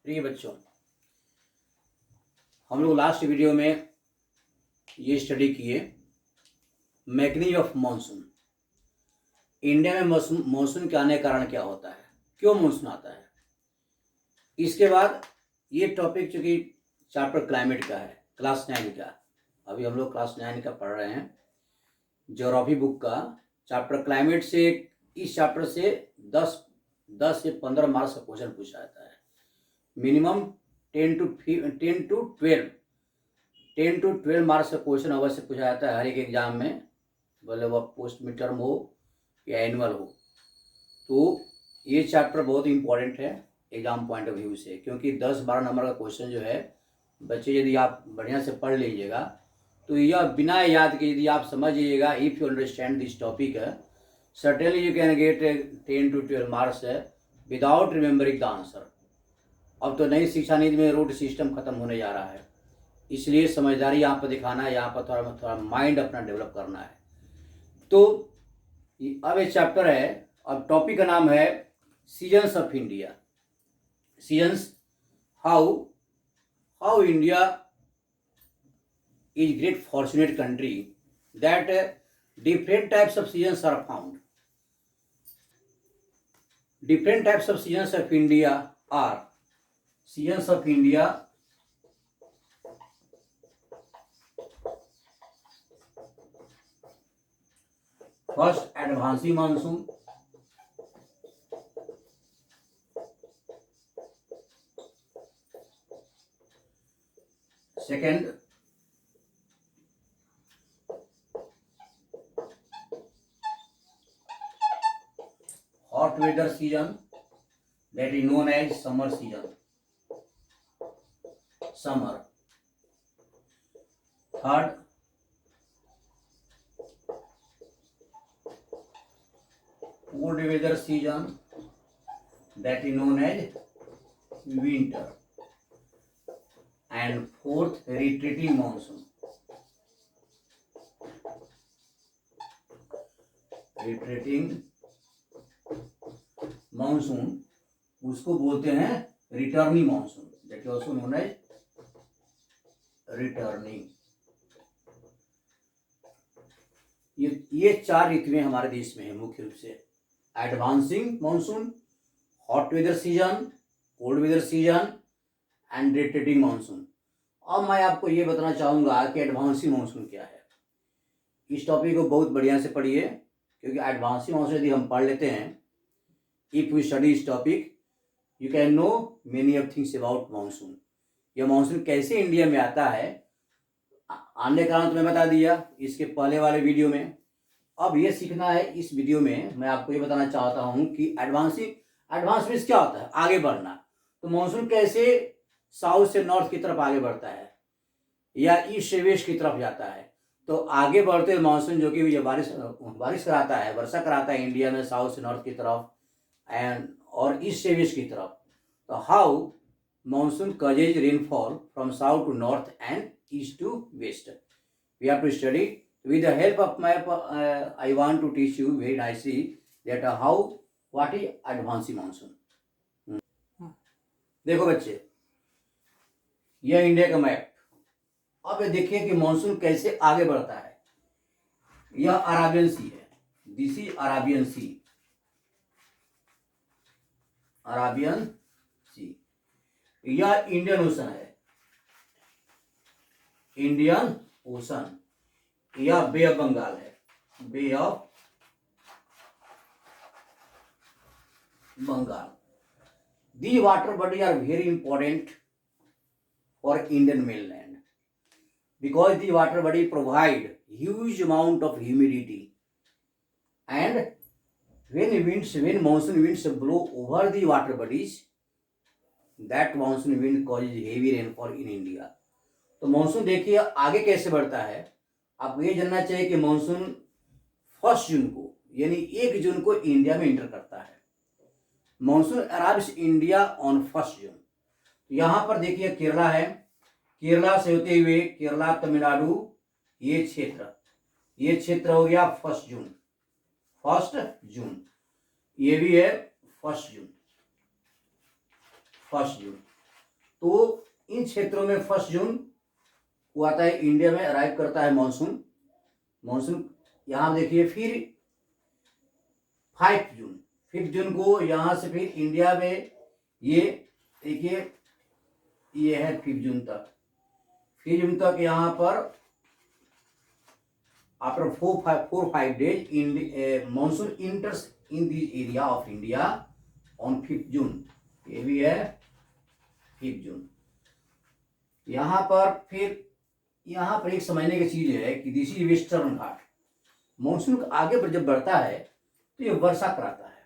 प्रिय बच्चों, हम लोग लास्ट वीडियो में ये स्टडी किए मैकेनिज्म ऑफ मानसून। इंडिया में मानसून के आने के कारण क्या होता है, क्यों मानसून आता है। इसके बाद ये टॉपिक चूँकि चैप्टर क्लाइमेट का है, क्लास 9 का, अभी हम लोग क्लास 9 का पढ़ रहे हैं ज्योग्राफी बुक का चैप्टर क्लाइमेट से। इस चैप्टर से 10 से 15 मार्क्स का क्वेश्चन पूछा जाता है, मिनिमम 10 to 12 मार्क्स का क्वेश्चन अवश्य पूछा जाता है हर एक एग्जाम में, भले वह पोस्ट मिड टर्म हो या एनुअल हो। तो ये चैप्टर बहुत इंपॉर्टेंट है एग्जाम पॉइंट ऑफ व्यू से, क्योंकि 10-12 नंबर का क्वेश्चन जो है बच्चे यदि आप बढ़िया से पढ़ लीजिएगा तो यह बिना याद के यदि आप समझ लीजिएगा, if you understand this topic certainly you can get 10 to 12 marks without remembering the answer। अब तो नई शिक्षा नीति में रूट सिस्टम खत्म होने जा रहा है, इसलिए समझदारी यहाँ पर दिखाना है, यहाँ पर थोड़ा माइंड अपना डेवलप करना है। तो अब एक चैप्टर है, अब टॉपिक का नाम है seasons of India. Seasons, how India is great fortunate country that different types of seasons are found। Different types of seasons of India are seasons of India first advancing monsoon, second hot weather season, that is known as summer season, summer। third cold weather season, that is known as winter। and fourth retreating monsoon। retreating monsoon उसको बोलते हैं returning monsoon, that is also known as returning. ये 4 ऋतुएं हमारे देश में है मुख्य रूप से, advancing monsoon, hot weather season, cold weather season and retreating monsoon. अब मैं आपको ये बताना चाहूँगा कि एडवांसिंग मानसून क्या है। इस टॉपिक को बहुत बढ़िया से पढ़िए, क्योंकि एडवांसिंग मानसून यदि हम पढ़ लेते हैं, if we study this topic you can know many of things about monsoon। यह मानसून कैसे इंडिया में आता है, आने का कारण तो मैं बता दिया इसके पहले वाले वीडियो में। अब ये सीखना है इस वीडियो में, मैं आपको ये बताना चाहता हूँ कि एडवांस मीन्स क्या होता है, आगे बढ़ना। तो मानसून कैसे साउथ से नॉर्थ की तरफ आगे बढ़ता है या ईस्ट से वेस्ट की तरफ जाता है। तो आगे बढ़ते मानसून जो कि बारिश कराता है, वर्षा कराता है इंडिया में साउथ से नॉर्थ की तरफ एंड और ईस्ट से वेस्ट की तरफ। तो how monsoon causes rainfall from south to north and east to west, we have to study with the help of map. I want to teach you very nicely that how what is advancing monsoon. देखो बच्चे, यह India का map. अब देखिए कि monsoon कैसे आगे बढ़ता है। यह अराबियन सी है, this is Arabian Sea, Arabian Sea. यह इंडियन ओशन है, इंडियन ओशन। यह बे ऑफ बंगाल है, Bay of Bengal. The water body are very important for Indian mainland because the water body provide huge amount of humidity and when monsoon winds blow over the water bodies, that monsoon wind causes heavy rainfall in India। तो monsoon देखिए आगे कैसे बढ़ता है। आपको ये जानना चाहिए कि मानसून 1 जून को यानी 1 जून को इंडिया में इंटर करता है। मानसून अराइव्स इंडिया ऑन 1 जून। यहाँ पर देखिए केरला है, केरला से होते हुए केरला, तमिलनाडु, ये क्षेत्र हो गया 1 जून। 1 जून, ये भी है 1 जून। तो इन क्षेत्रों में 1 जून को आता है, इंडिया में अराइव करता है मानसून। मानसून यहाँ देखिए, फिर 5 जून को यहाँ से फिर इंडिया में ये देखिए, ये है 5 जून तक। 5 जून तक यहाँ पर after 4-5 days in monsoon enters in the area of India on 5 June। ये भी है 5 जून। यहाँ पर फिर यहाँ पर एक समझने की चीज है कि this is western Ghat. Monsoon आगे पर जब बढ़ता है तो ये वर्षा कराता है,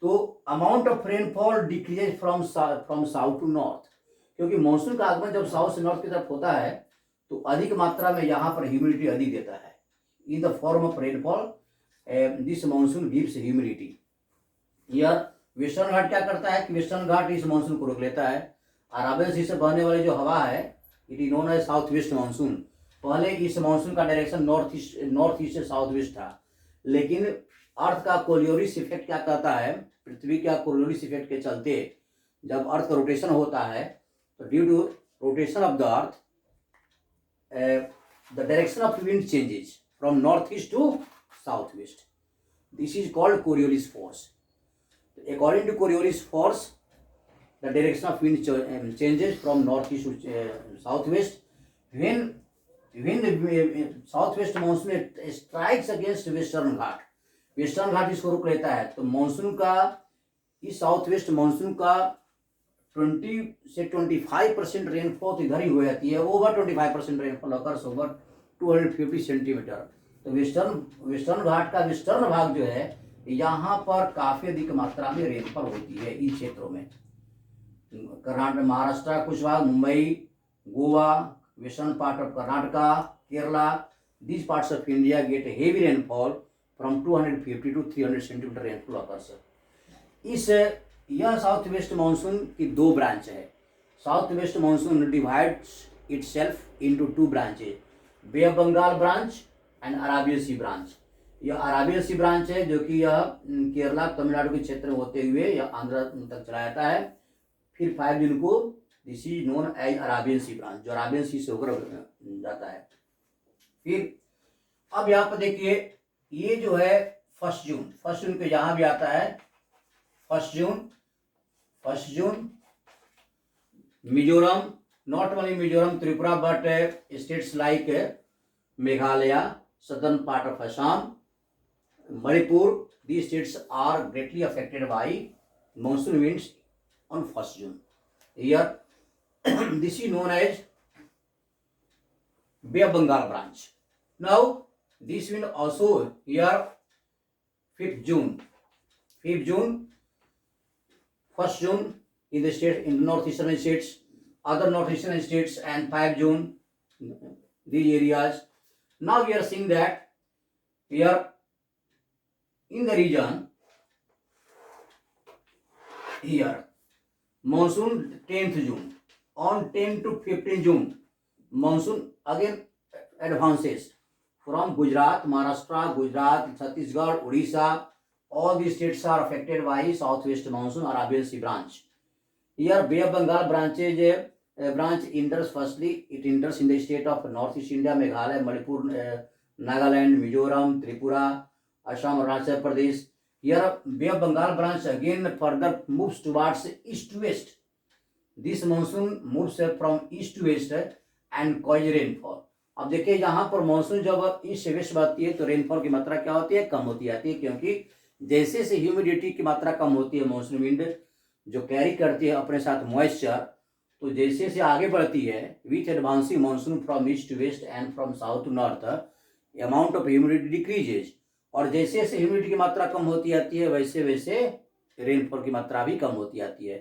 तो amount of rainfall decreases from south to north, क्योंकि मानसून का आगमन जब साउथ से नॉर्थ की तरफ होता है तो अधिक मात्रा में यहाँ पर ह्यूमिडिटी अधिक देता है in the form of rainfall. This monsoon gives humidity. यह वेस्टर्न घाट क्या करता है कि वेस्टर्न घाट इस मानसून को रोक लेता है। अराबियन सी से बहने वाली जो हवा है, it is known as south west monsoon. पहले इस मानसून का डायरेक्शन नॉर्थ ईस्ट से साउथ वेस्ट था, लेकिन अर्थ का कोरियोलिस इफेक्ट क्या कहता है, पृथ्वी का कोरियोलिस इफेक्ट के चलते जब अर्थ का रोटेशन होता है तो due to rotation of the earth the direction of wind changes from northeast to southwest. This is called Coriolis force. According to Coriolis force, the direction of wind changes from northeast to southwest. When the southwest monsoon strikes against western Ghat, western घाट इसको रोक लेता है, तो monsoon का इस south west monsoon का 20 से 25% rainfall तो इधर ही हो जाती है। Over 25% rainfall occurs over 250 centimetre. तो वेस्टर्न घाट का वेस्टर्न भाग जो है, यहाँ पर काफी अधिक मात्रा में रेनफॉल होती है इन क्षेत्रों में। कर्नाटक, महाराष्ट्र कुछ भाग, Mumbai, Goa, western part of Karnataka, Kerala, these parts of India get a heavy rainfall from 250 to 300 centimetre rainfall occurs। इस यह साउथ वेस्ट मानसून की 2 ब्रांच है। South west monsoon divides itself into 2 branches, bay of Bengal branch and Arabian sea branch. यह Arabian sea branch है जो कि यह केरला तमिलनाडु के क्षेत्र में होते हुए यह आंध्र तक चला जाता है। फिर 5 जून को this is known as Arabian sea branch, जो अराबियन सी से होकर जाता है। फिर अब यहाँ पर देखिए, ये जो है 1 जून को यहाँ भी आता है। 1 June Mizoram, not only Mizoram, Tripura, but states like Meghalaya, southern part of Assam, Manipur, these states are greatly affected by monsoon winds on 1 June. Here this is known as Bay of Bengal branch. Now this wind also here 5 June, 1 June in the state, in northeastern states, other northeastern states, and 5 June these areas. Now we are seeing that here in the region here monsoon 10th June, on 10 to 15 June monsoon again advances from Gujarat, Maharashtra, Gujarat, Chhattisgarh, Odisha. All these states are affected by southwest monsoon Arabian Sea branch. Here Bay of Bengal branch enters firstly, it enters in the state of northeast India, Meghalaya, Manipur, Nagaland, Mizoram, Tripura, Assam, Arunachal Pradesh. Here Bay of Bengal branch again further moves towards east to west. This monsoon moves from east to west and causes rainfall. अब देखिए, यहाँ पर monsoon जब east से waste बढ़ती है तो rainfall की मात्रा क्या होती है, कम होती जाती है, क्योंकि जैसे से ह्यूमिडिटी की मात्रा कम होती है, मानसून विंड जो कैरी करती है अपने साथ मॉइस्चर, तो जैसे से आगे बढ़ती है with advancing monsoon from east to west and from south to north, amount of humidity decreases. और जैसे जैसे ह्यूमिडिटी की मात्रा कम होती जाती है वैसे वैसे रेनफॉल की मात्रा भी कम होती जाती है।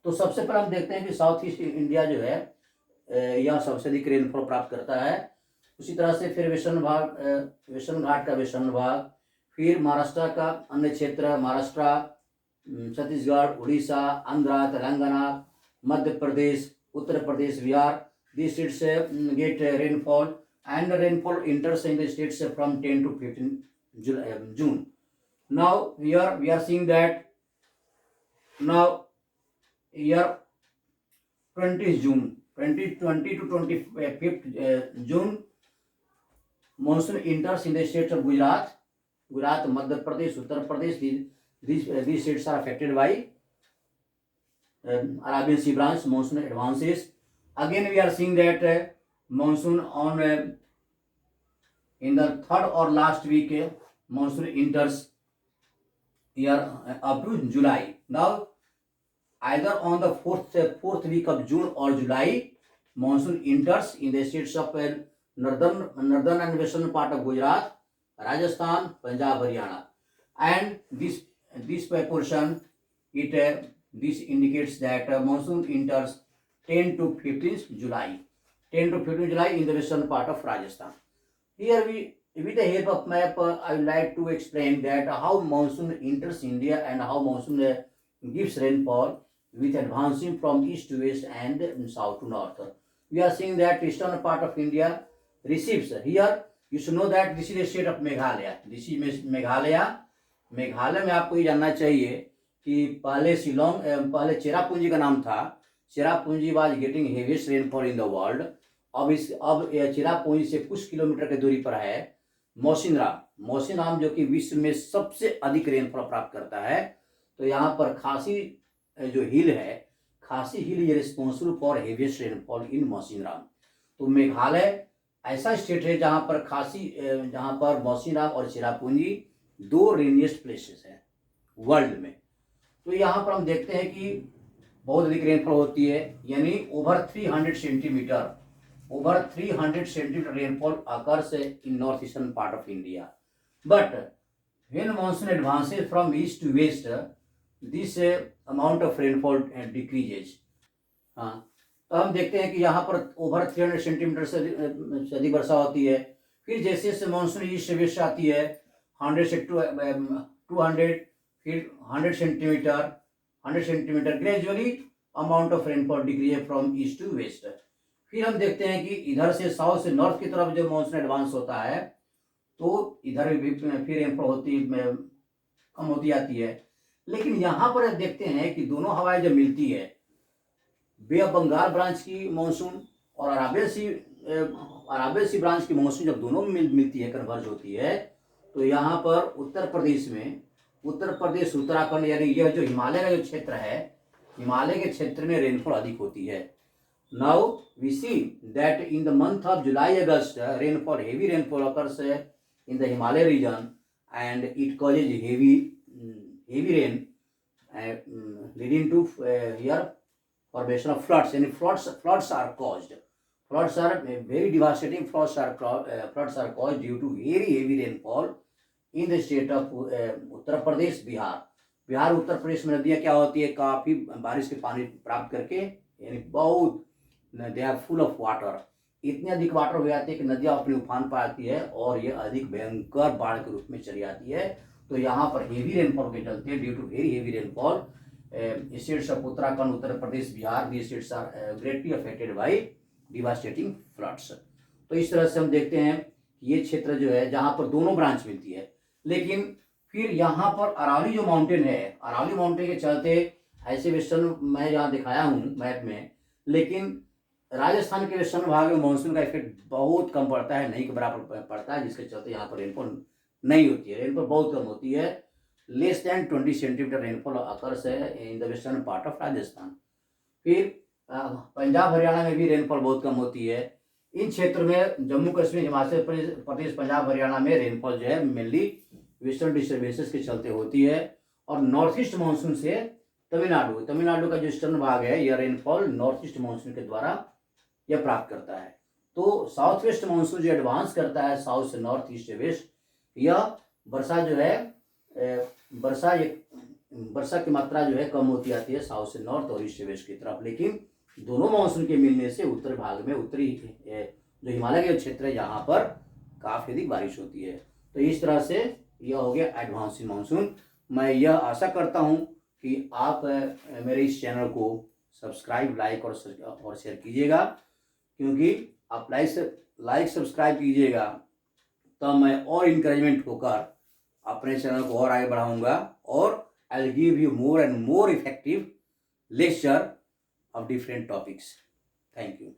तो सबसे पहले हम देखते हैं कि साउथ ईस्ट इंडिया जो है यह सबसे अधिक रेनफॉल प्राप्त करता है। उसी तरह से फिर वेस्टर्न घाट का वेस्टर्न भाग, फिर महाराष्ट्र का अन्य क्षेत्र, महाराष्ट्र, छत्तीसगढ़, उड़ीसा, आंध्र, तेलंगाना, मध्य प्रदेश, उत्तर Pradesh, Bihar, these states get rainfall, and the rainfall enters in the states from 10 to 15 June. Now we are seeing that now here 20 June 2020 to 25 June, monsoon enters in the states of Gujarat, Madhya Pradesh, Uttar Pradesh. These states are affected by Arabian Sea branch. Monsoon advances. Again, we are seeing that monsoon on in the third or last week, monsoon enters here up to July. Now, either on the fourth week of June or July, monsoon enters in the states of northern and western part of Gujarat, Rajasthan, Punjab, Haryana, and this portion this indicates that monsoon enters 10 to 15 July. 10 to 15 July in the western part of Rajasthan. Here with the help of map, I would like to explain that how monsoon enters India and how monsoon gives rainfall with advancing from east to west and south to north. We are seeing that eastern part of India receives. Here you should know that this is the state of Meghalaya. This is Meghalaya. Meghalaya में आपको ये जानना चाहिए कि पहले शिलोंग पहले चेरापूंजी का नाम था. Cherrapunji was getting heaviest rainfall in the world. अब चेरापूंजी से कुछ किलोमीटर की दूरी पर है मौसिनराम जो कि विश्व में सबसे अधिक रेनफॉल प्राप्त करता है. तो यहाँ पर खासी जो हिल है, खासी हिल ये responsible for heaviest rainfall in Mawsynram. तो मेघालय ऐसा स्टेट है जहाँ पर मौसिनराम और चेरापूंजी दो रेनिएस्ट प्लेसेस हैं वर्ल्ड में. तो यहाँ पर हम देखते हैं कि बहुत अधिक रेनफॉल होती है, यानी over 300 centimetre rainfall occurs in north eastern part of India. But when monsoon advances from east to west, this amount of rainfall decreases. हाँ, तो हम देखते हैं कि यहाँ पर ओवर 300 सेंटीमीटर से अधिक वर्षा होती है. फिर जैसे जैसे मानसून ईस्ट से वेस्ट आती है 100 से 200, फिर 100 centimetre gradually amount of rainfall decrease from east to west. फिर हम देखते हैं कि इधर से साउथ से नॉर्थ की तरफ जब मानसून एडवांस होता है तो इधर भी फिर रेनफॉल कम होती आती है. लेकिन यहाँ पर देखते हैं कि दोनों हवाएं जब मिलती है, बे ऑफ बंगाल ब्रांच की मानसून और अराबियन सी ब्रांच की मानसून जब दोनों मिलती है, कन्वर्ज होती है, तो यहाँ पर उत्तर प्रदेश उत्तराखंड यानी यह जो हिमालय का जो क्षेत्र है, हिमालय के क्षेत्र में रेनफॉल अधिक होती है. Now we see that in the month of July August heavy rainfall occurs in the Himalaya region and it causes heavy rain leading to here formation of floods. And floods are caused. Floods are very devastating. Floods are caused due to very heavy rainfall in the state of उत्तर प्रदेश, बिहार उत्तर प्रदेश में नदियाँ क्या होती है, काफ़ी बारिश के पानी प्राप्त करके, यानी बहुत they are full of water. इतने अधिक वाटर हो जाती है कि नदियाँ अपने उफान पर आती है और ये अधिक भयंकर बाढ़ के रूप में चली आती है. तो यहाँ पर हेवी रेनफॉल के चलते due to very heavy rainfall states of Uttarakhand, Uttar Pradesh, Bihar, the states are greatly affected by devastating floods. तो इस तरह से हम देखते हैं कि ये क्षेत्र जो है जहाँ पर दोनों ब्रांच मिलती है. लेकिन फिर यहाँ पर अरावली जो माउंटेन है, अरावली माउंटेन के चलते ऐसे वेस्टर्न मैं यहाँ दिखाया हूँ मैप में, लेकिन राजस्थान के वेस्टर्न भाग में मानसून का इफेक्ट बहुत कम पड़ता है, नहीं के बराबर पड़ता है, जिसके चलते यहाँ पर रेनफॉल नहीं होती है. रेनफॉल बहुत कम होती है. Less than 20 centimetre rainfall occurs है in the western part of Rajasthan. फिर पंजाब हरियाणा में भी रेनफॉल बहुत कम होती है. इन क्षेत्र में जम्मू कश्मीर, हिमाचल प्रदेश, पंजाब, हरियाणा में रेनफॉल जो है मेनली वेस्टर्न डिस्टर्बेंसेस के चलते होती है. और नॉर्थ ईस्ट मानसून से तमिलनाडु का जो ईस्टर्न भाग है, यह रेनफॉल नॉर्थ ईस्ट मानसून के द्वारा यह प्राप्त करता है. तो साउथ वेस्ट मानसून जो एडवांस करता है साउथ से नॉर्थ, ईस्ट से वेस्ट, यह वर्षा जो है वर्षा की मात्रा जो है कम होती आती है साउथ से नॉर्थ और ईस्ट से वेस्ट की तरफ. लेकिन दोनों मानसून के मिलने से उत्तर भाग में, उत्तरी जो हिमालय के क्षेत्र है, यहाँ पर काफ़ी अधिक बारिश होती है. तो इस तरह से यह हो गया एडवांसिंग मानसून. मैं यह आशा करता हूँ कि आप मेरे इस चैनल को सब्सक्राइब, लाइक और शेयर कीजिएगा, क्योंकि आप लाइक सब्सक्राइब कीजिएगा तब मैं और इंकरेजमेंट होकर अपने चैनल को और आगे बढ़ाऊंगा और I will give you more and more effective lecture of different topics. Thank you.